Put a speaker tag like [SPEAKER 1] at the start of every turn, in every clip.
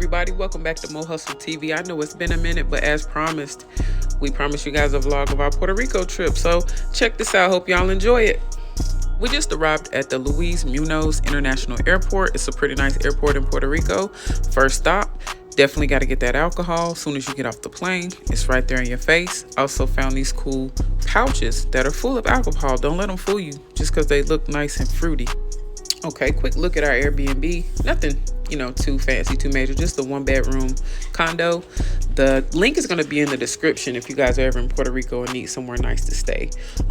[SPEAKER 1] everybody? Welcome back to Mo Hustle TV. I know it's been a minute, but as promised, we promised you guys a vlog of our Puerto Rico trip. So check this out. Hope y'all enjoy it. We just arrived at the Luis Munoz International Airport. It's a pretty nice airport in Puerto Rico. First stop, definitely got to get that alcohol as soon as you get off the plane. It's right there in your face. Also found these cool pouches that are full of alcohol. Don't let them fool you just because they look nice and fruity. Okay, quick look at our Airbnb. Nothing, too fancy, too major. Just a 1-bedroom condo. The link is going to be in the description if you guys are ever in Puerto Rico and need somewhere nice to stay.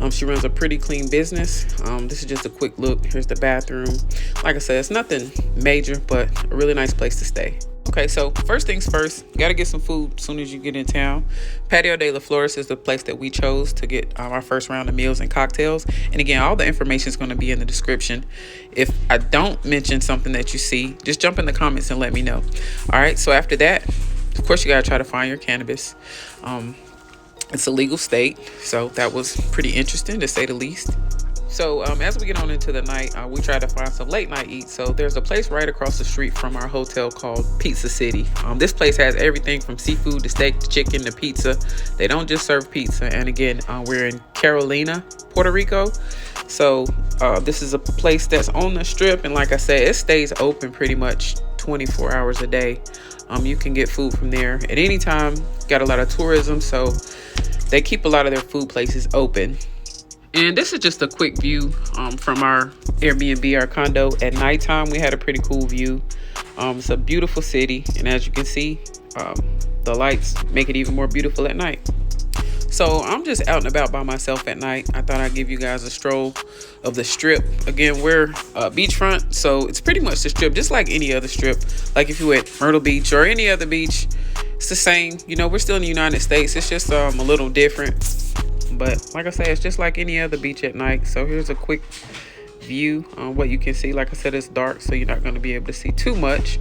[SPEAKER 1] She runs a pretty clean business. This is just a quick look. Here's the bathroom. Like I said, it's nothing major, but a really nice place to stay. Okay, so first things first, you got to get some food as soon as you get in town. Patio de la Flores is the place that we chose to get our first round of meals and cocktails. And again, all the information is going to be in the description. If I don't mention something that you see, just jump in the comments and let me know. All right, so after that, of course, you got to try to find your cannabis. It's a legal state, so that was pretty interesting to say the least. So as we get on into the night, we try to find some late night eats. So there's a place right across the street from our hotel called Pizza City. This place has everything from seafood to steak to chicken to pizza. They don't just serve pizza. And again, we're in Carolina, Puerto Rico. So this is a place that's on the strip. And like I said, it stays open pretty much 24 hours a day. You can get food from there at any time. Got a lot of tourism, so they keep a lot of their food places open. And this is just a quick view from our Airbnb, our condo. At nighttime, we had a pretty cool view. It's a beautiful city. And as you can see, the lights make it even more beautiful at night. So I'm just out and about by myself at night. I thought I'd give you guys a stroll of the strip. Again, we're beachfront, so it's pretty much the strip, just like any other strip. Like if you were at Myrtle Beach or any other beach, it's the same. We're still in the United States. It's just a little different. But like I said, it's just like any other beach at night. So here's a quick view on what you can see. Like I said, it's dark, so you're not going to be able to see too much.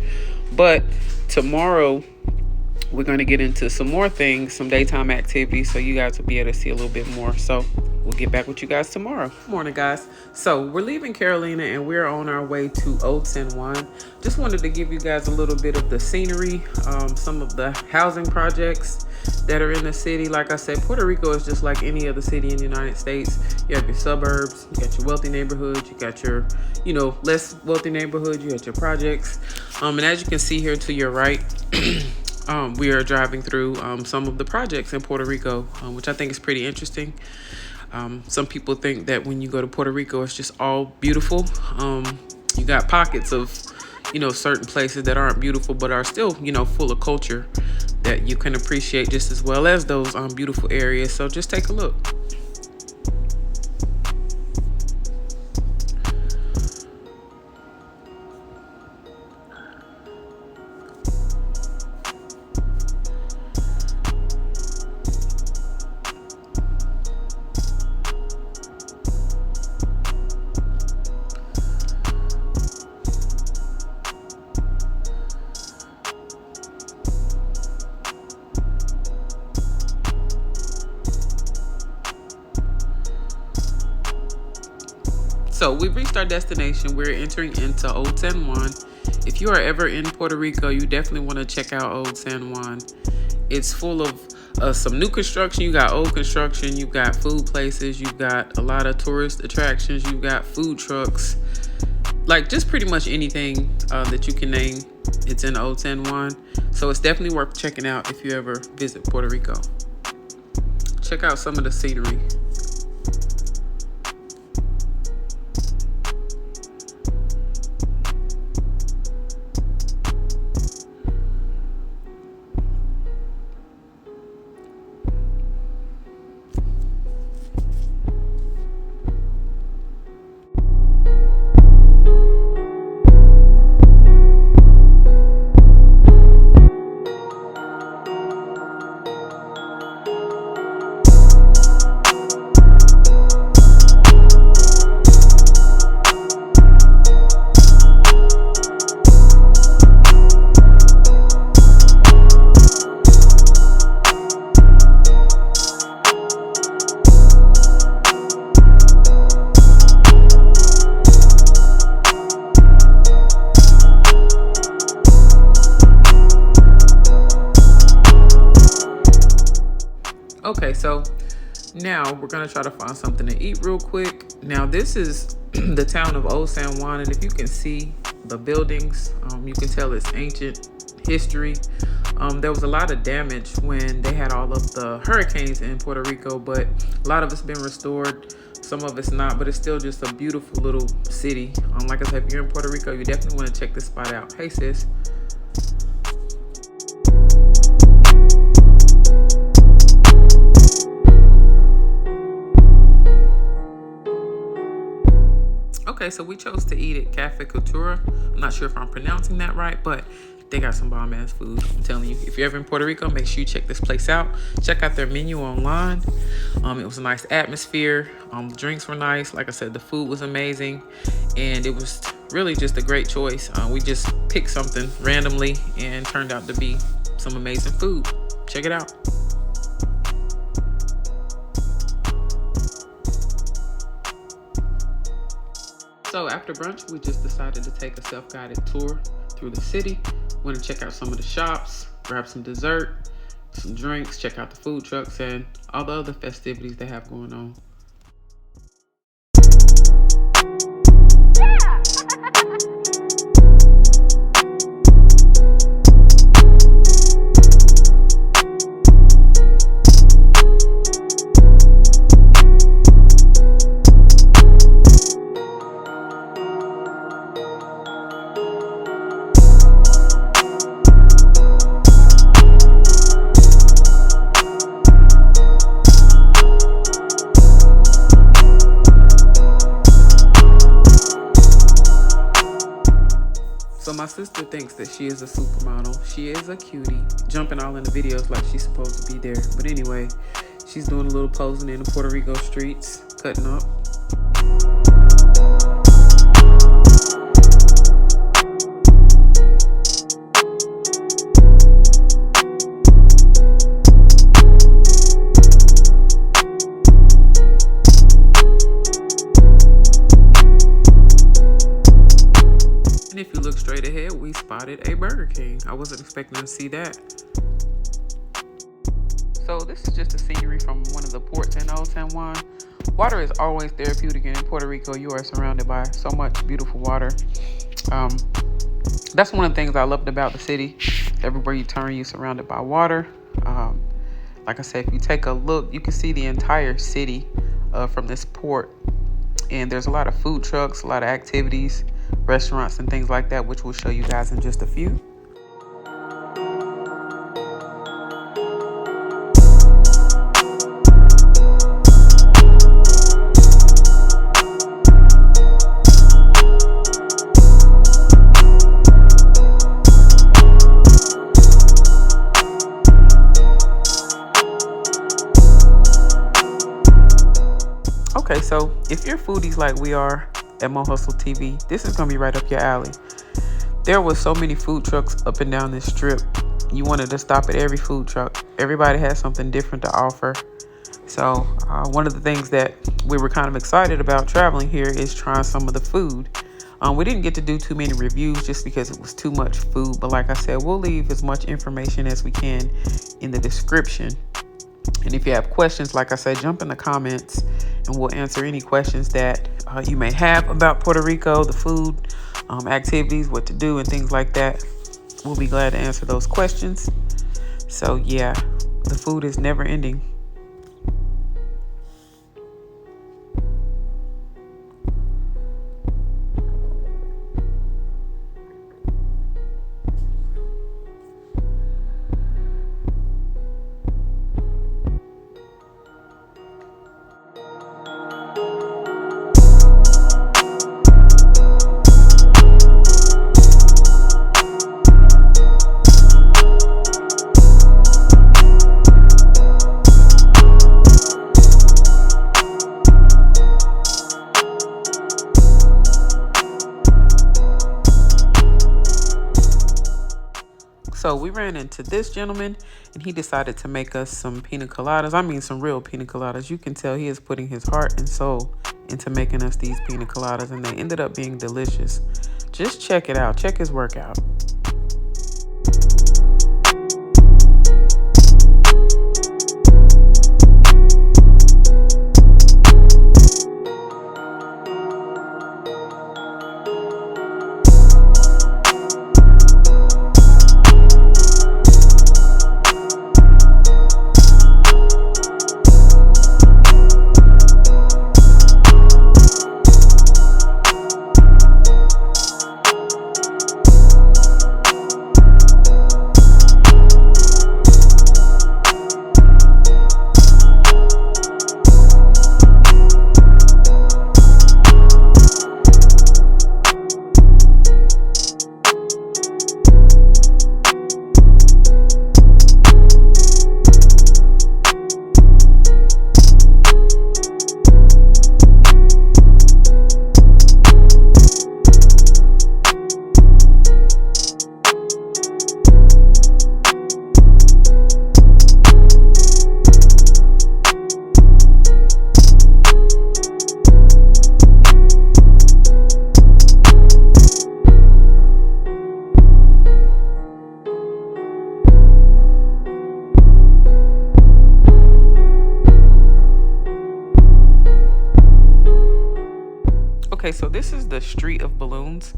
[SPEAKER 1] But tomorrow, we're going to get into some more things, some daytime activities, so you guys will be able to see a little bit more. So we'll get back with you guys tomorrow. Morning, guys. So we're leaving Carolina and we're on our way to Old San Juan. Just wanted to give you guys a little bit of the scenery, some of the housing projects that are in the city. Like I said, Puerto Rico is just like any other city in the United States. You have your suburbs, you got your wealthy neighborhoods, you got your, less wealthy neighborhoods, you got your projects. And as you can see here to your right, we are driving through some of the projects in Puerto Rico, which I think is pretty interesting. Some people think that when you go to Puerto Rico, it's just all beautiful. You got pockets of, certain places that aren't beautiful, but are still, full of culture that you can appreciate just as well as those beautiful areas. So just take a look. So we've reached our destination. We're entering into Old San Juan. If you are ever in Puerto Rico, you definitely want to check out Old San Juan. It's full of some new construction. You got old construction. You've got food places. You've got a lot of tourist attractions. You've got food trucks. Like just pretty much anything that you can name, it's in Old San Juan. So it's definitely worth checking out if you ever visit Puerto Rico. Check out some of the scenery. Okay, so now we're gonna try to find something to eat real quick. Now this is the town of Old San Juan, and if you can see the buildings, you can tell it's ancient history. There was a lot of damage when they had all of the hurricanes in Puerto Rico, but a lot of it's been restored. Some of it's not, but it's still just a beautiful little city. Like I said, if you're in Puerto Rico, you definitely want to check this spot out. Hey, sis. Okay, so we chose to eat at Cafe Cultura. I'm not sure if I'm pronouncing that right, but they got some bomb ass food. I'm telling you, if you're ever in Puerto Rico, make sure you check this place out. Check out their menu online. It was a nice atmosphere. The drinks were nice. Like I said, the food was amazing, and it was really just a great choice. We just picked something randomly and turned out to be some amazing food. Check it out. So after brunch, we just decided to take a self-guided tour through the city. Went to check out some of the shops, grab some dessert, some drinks, check out the food trucks, and all the other festivities they have going on. So my sister thinks that she is a supermodel. She is a cutie, jumping all in the videos like she's supposed to be there. But anyway, she's doing a little posing in the Puerto Rico streets, cutting up. And if you look straight ahead, we spotted a Burger King. I wasn't expecting to see that. So this is just the scenery from one of the ports in Old San Juan. Water is always therapeutic, and in Puerto Rico, you are surrounded by so much beautiful water. That's one of the things I loved about the city. Everywhere you turn, you're surrounded by water. Like I said, if you take a look, you can see the entire city from this port. And there's a lot of food trucks, a lot of activities, restaurants, and things like that, which we'll show you guys in just a few. Okay, so if you're foodies like we are at Mo Hustle TV, this is gonna be right up your alley. There was so many food trucks up and down this strip. You wanted to stop at every food truck. Everybody has something different to offer. So one of the things that we were kind of excited about traveling here is trying some of the food. We didn't get to do too many reviews just because it was too much food. But like I said, we'll leave as much information as we can in the description. And if you have questions, like I said, jump in the comments and we'll answer any questions that you may have about Puerto Rico, the food, activities, what to do, and things like that. We'll be glad to answer those questions. So yeah, the food is never ending. So we ran into this gentleman and he decided to make us some pina coladas. I mean, some real pina coladas. You can tell he is putting his heart and soul into making us these pina coladas, and they ended up being delicious. Just check it out. Check his work out. Okay, so this is the Street of Balloons.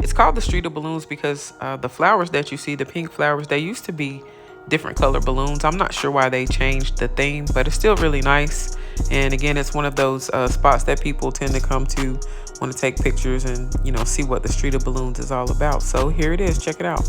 [SPEAKER 1] It's called the Street of Balloons because the flowers that you see, the pink flowers, they used to be different color balloons. I'm not sure why they changed the theme, but it's still really nice. And again, it's one of those spots that people tend to come to, want to take pictures and, you know, see what the Street of Balloons is all about. So here it is. Check it out.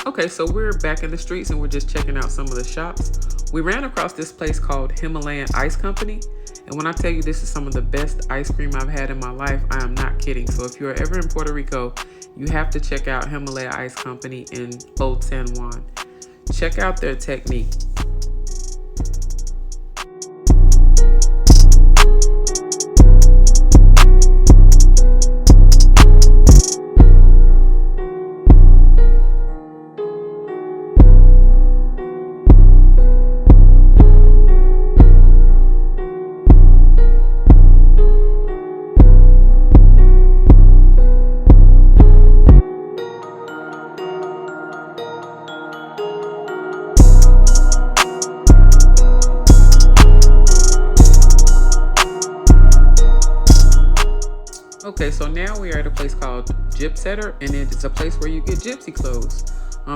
[SPEAKER 1] Okay, so we're back in the streets and we're just checking out some of the shops. We ran across this place called Himalayan Ice Company. And when I tell you this is some of the best ice cream I've had in my life, I am not kidding. So if you're ever in Puerto Rico, you have to check out Himalaya Ice Company in Old San Juan. Check out their technique. Okay, so now we are at a place called Gyp Setter, and it's a place where you get gypsy clothes.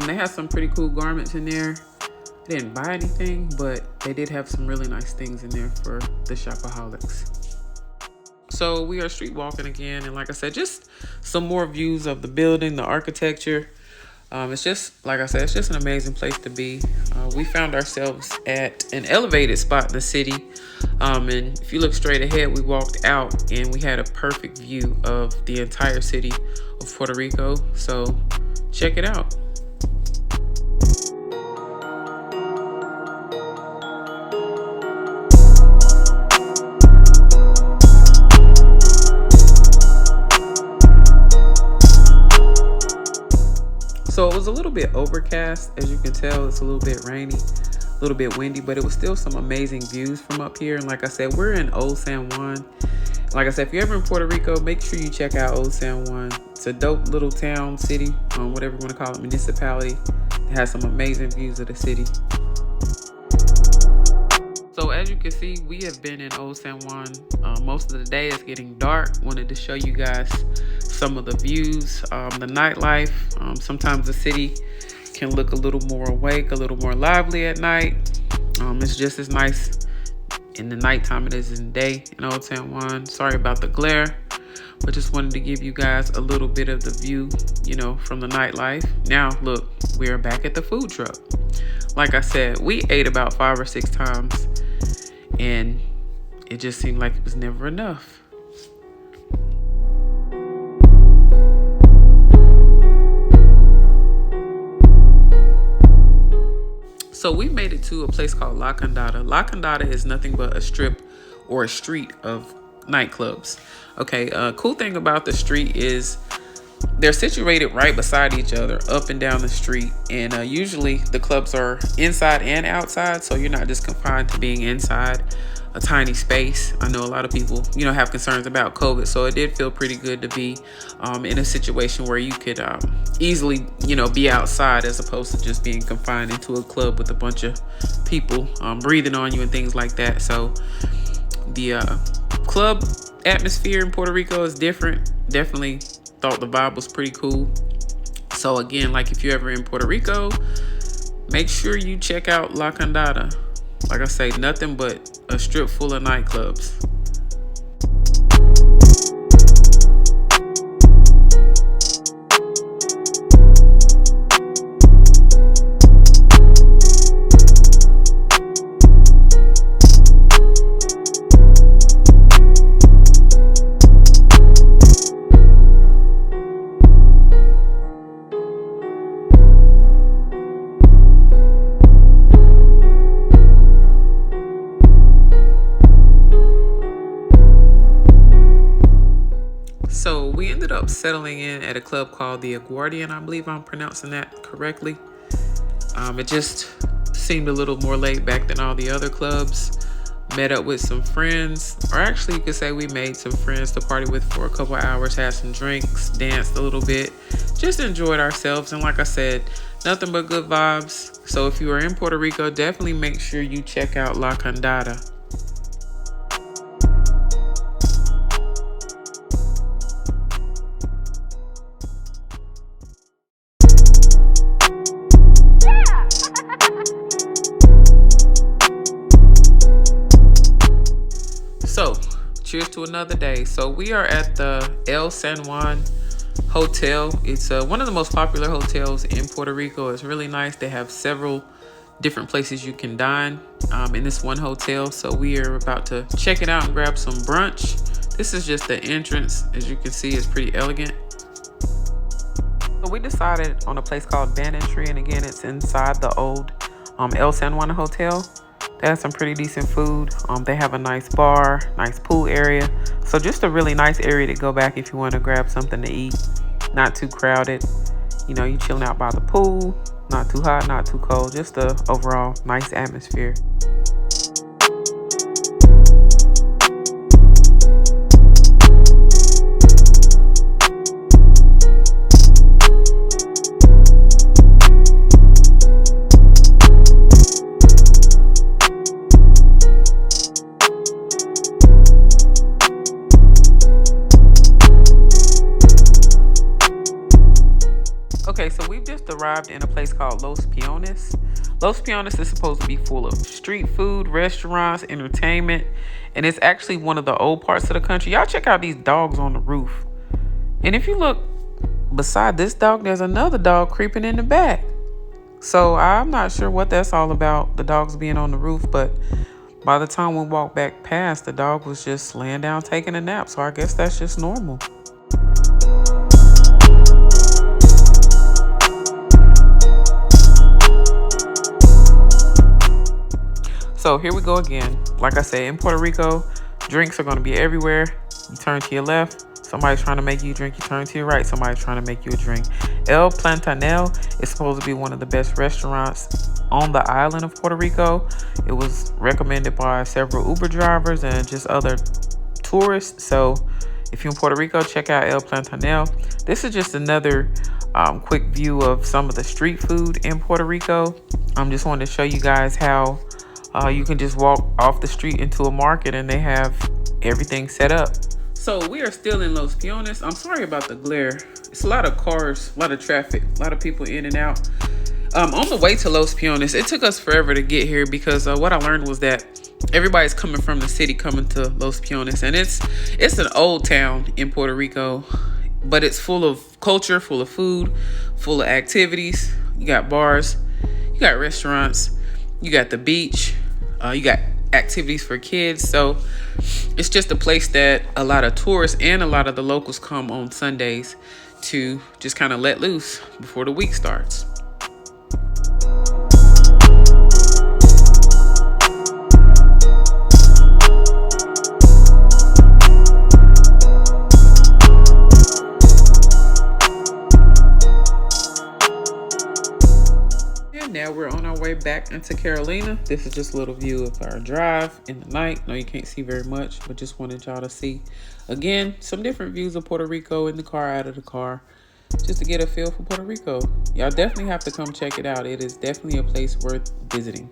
[SPEAKER 1] They have some pretty cool garments in there. I didn't buy anything, but they did have some really nice things in there for the shopaholics. So we are street walking again, and like I said, just some more views of the building, the architecture. It's just, like I said, it's just an amazing place to be. We found ourselves at an elevated spot in the city. And if you look straight ahead, we walked out and we had a perfect view of the entire city of Puerto Rico. So check it out. So it was a little bit overcast, as you can tell. It's a little bit rainy, a little bit windy, but it was still some amazing views from up here. And like I said, we're in Old San Juan. Like I said, if you're ever in Puerto Rico, make sure you check out Old San Juan. It's a dope little town, city, whatever you want to call it, municipality. It has some amazing views of the city. So as you can see, we have been in Old San Juan most of the day. It's getting dark. Wanted to show you guys some of the views, the nightlife. Sometimes the city can look a little more awake, a little more lively at night. It's just as nice in the nighttime it is in the day in Old San Juan. Sorry about the glare, but just wanted to give you guys a little bit of the view, you know, from the nightlife. Now, look, we are back at the food truck. Like I said, we ate about 5 or 6 times, and it just seemed like it was never enough. So we made it to a place called La Condada. La Condada is nothing but a strip or a street of nightclubs. Okay, cool thing about the street is they're situated right beside each other, up and down the street. And usually the clubs are inside and outside, so you're not just confined to being inside a tiny space. I know a lot of people, you know, have concerns about COVID, so it did feel pretty good to be in a situation where you could easily, you know, be outside as opposed to just being confined into a club with a bunch of people breathing on you and things like that. So the club atmosphere in Puerto Rico is different. Definitely thought the vibe was pretty cool. So again, like if you're ever in Puerto Rico, make sure you check out La Condada. Like I say, nothing but a strip full of nightclubs. So we ended up settling in at a club called the Aguardian. I believe I'm pronouncing that correctly. It just seemed a little more laid back than all the other clubs. Met up with some friends, or actually you could say we made some friends to party with for a couple hours, had some drinks, danced a little bit, just enjoyed ourselves. And like I said, nothing but good vibes. So if you are in Puerto Rico, definitely make sure you check out La Candada. So, cheers to another day. So we are at the El San Juan Hotel. It's one of the most popular hotels in Puerto Rico. It's really nice. They have several different places you can dine in this one hotel. So we are about to check it out and grab some brunch. This is just the entrance. As you can see, it's pretty elegant. So we decided on a place called Banyan Tree, and again, it's inside the old El San Juan Hotel. They have some pretty decent food. They have a nice bar, nice pool area. So just a really nice area to go back if you want to grab something to eat. Not too crowded. You know, you chilling out by the pool. Not too hot, not too cold. Just a overall nice atmosphere. Okay, so we've just arrived in a place called Los Peones. Los Peones is supposed to be full of street food, restaurants, entertainment, and it's actually one of the old parts of the country. Y'all check out these dogs on the roof. And if you look beside this dog, there's another dog creeping in the back. So I'm not sure what that's all about, the dogs being on the roof, but by the time we walked back past, the dog was just laying down taking a nap. So I guess that's just normal. So here we go again. Like I said, in Puerto Rico, drinks are going to be everywhere. You turn to your left, somebody's trying to make you a drink. You turn to your right, somebody's trying to make you a drink. El Platanal is supposed to be one of the best restaurants on the island of Puerto Rico. It was recommended by several Uber drivers and just other tourists. So if you're in Puerto Rico, check out El Platanal. This is just another quick view of some of the street food in Puerto Rico. Just wanted to show you guys how you can just walk off the street into a market and they have everything set up. So we are still in Los Peones. I'm sorry about the glare. It's a lot of cars, a lot of traffic, a lot of people in and out. On the way to Los Peones, it took us forever to get here because what I learned was that everybody's coming from the city coming to Los Peones, and it's an old town in Puerto Rico, but it's full of culture, full of food, full of activities. You got bars, you got restaurants, you got the beach, you got activities for kids. So it's just a place that a lot of tourists and a lot of the locals come on Sundays to just kind of let loose before the week starts. Now we're on our way back into Carolina. This is just a little view of our drive in the night. No, you can't see very much, but just wanted y'all to see, again, some different views of Puerto Rico in the car, out of the car, just to get a feel for Puerto Rico. Y'all definitely have to come check it out. It is definitely a place worth visiting.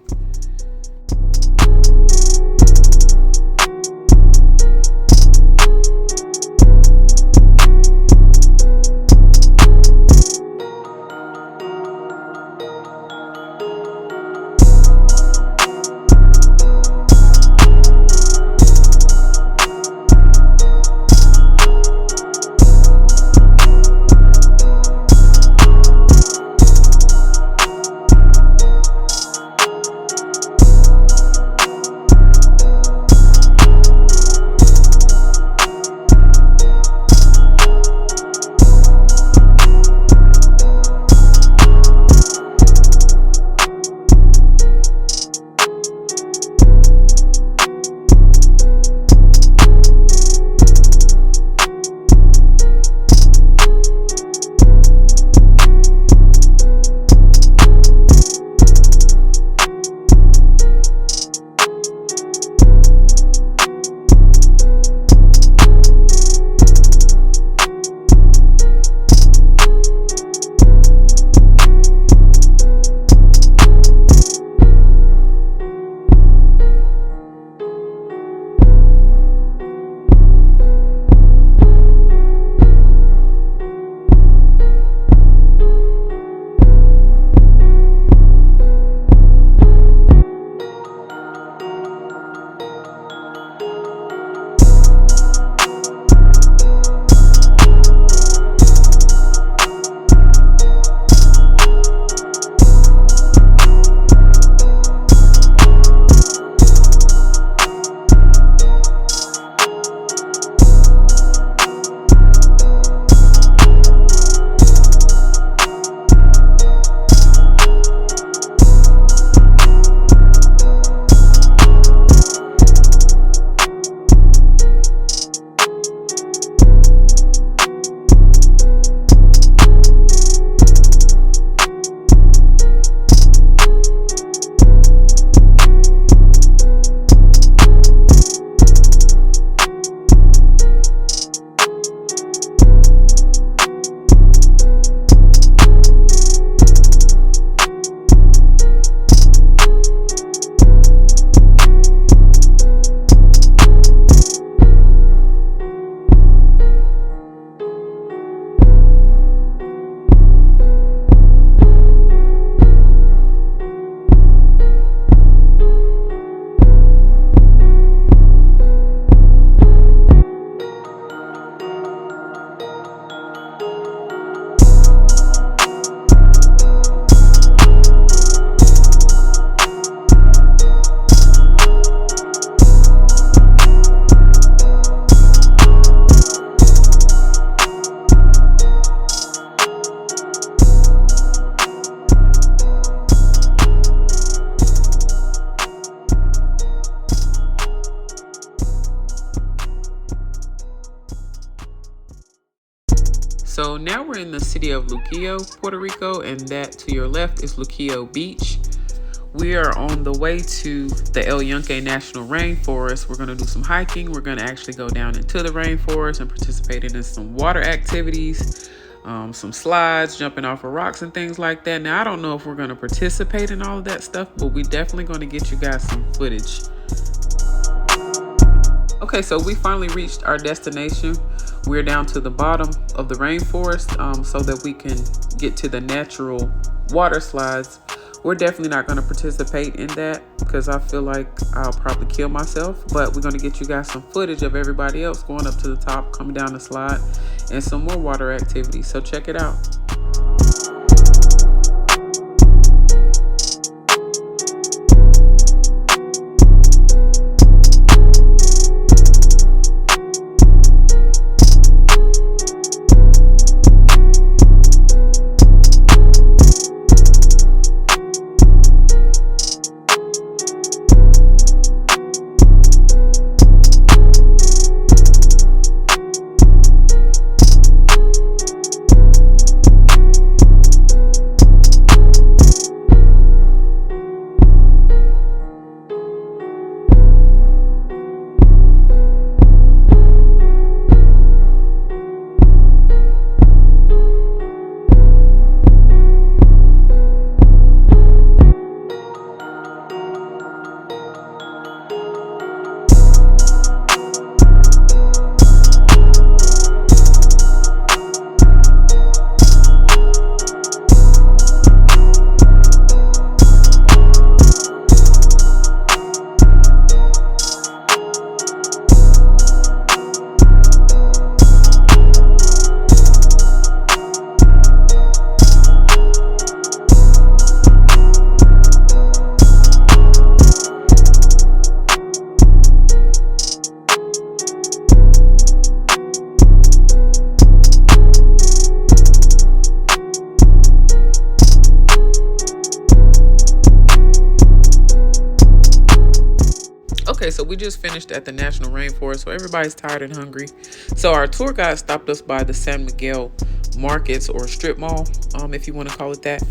[SPEAKER 1] now we're in the city of Luquillo, Puerto Rico, and that to your left is Luquillo Beach. We are on the way to the El Yunque National Rainforest. We're going to do some hiking. We're going to actually go down into the rainforest and participate in some water activities, some slides, jumping off of rocks and things like that. Now, I don't know if we're going to participate in all of that stuff, but we're definitely going to get you guys some footage. Okay, so we finally reached our destination. We're down to the bottom of the rainforest so that we can get to the natural water slides. We're definitely not going to participate in that because I feel like I'll probably kill myself, but we're going to get you guys some footage of everybody else going up to the top, coming down the slide, and some more water activities. So check it out. Okay, so we just finished at the National Rainforest, so everybody's tired and hungry. So our tour guide stopped us by the San Miguel markets or strip mall, if you want to call it that.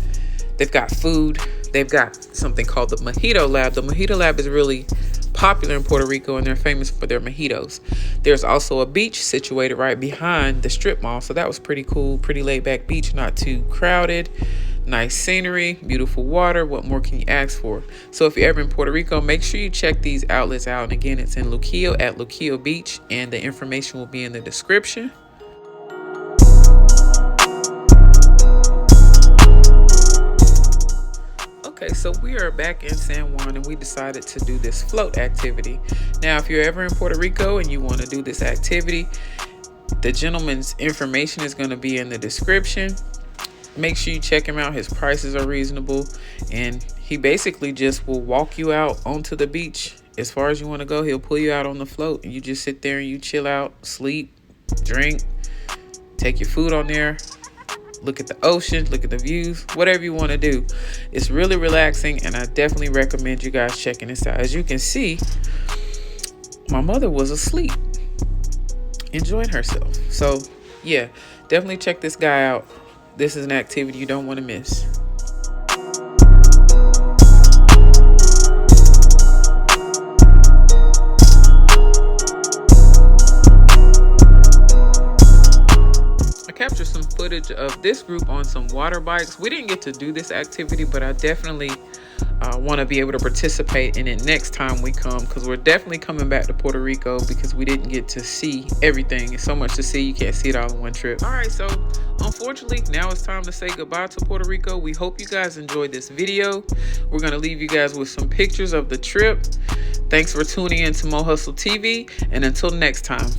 [SPEAKER 1] They've got food. They've got something called the Mojito Lab. The Mojito Lab is really popular in Puerto Rico, and they're famous for their mojitos. There's also a beach situated right behind the strip mall, so that was pretty cool. Pretty laid back beach, not too crowded. Nice scenery, beautiful water. What more can you ask for? So if you're ever in Puerto Rico, make sure you check these outlets out. And again, it's in Luquillo at Luquillo Beach, and the information will be in the description. Okay, so we are back in San Juan, and we decided to do this float activity. Now, if you're ever in Puerto Rico and you want to do this activity, the gentleman's information is going to be in the description. Make sure you check him out. His prices are reasonable, and he basically just will walk you out onto the beach as far as you want to go. He'll pull you out on the float, and you just sit there and you chill out, sleep, drink, take your food on there, look at the ocean, look at the views, whatever you want to do. It's really relaxing, and I definitely recommend you guys checking this out. As you can see, my mother was asleep, enjoying herself. So yeah, definitely check this guy out. This is an activity you don't want to miss. I captured some footage of this group on some water bikes. We didn't get to do this activity, but I definitely want to be able to participate in it next time we come, because we're definitely coming back to Puerto Rico because we didn't get to see everything. It's so much to see, you can't see it all in one trip. All right, so unfortunately now it's time to say goodbye to Puerto Rico. We hope you guys enjoyed this video. We're going to leave you guys with some pictures of the trip. Thanks for tuning in to Mo Hustle TV, and until next time.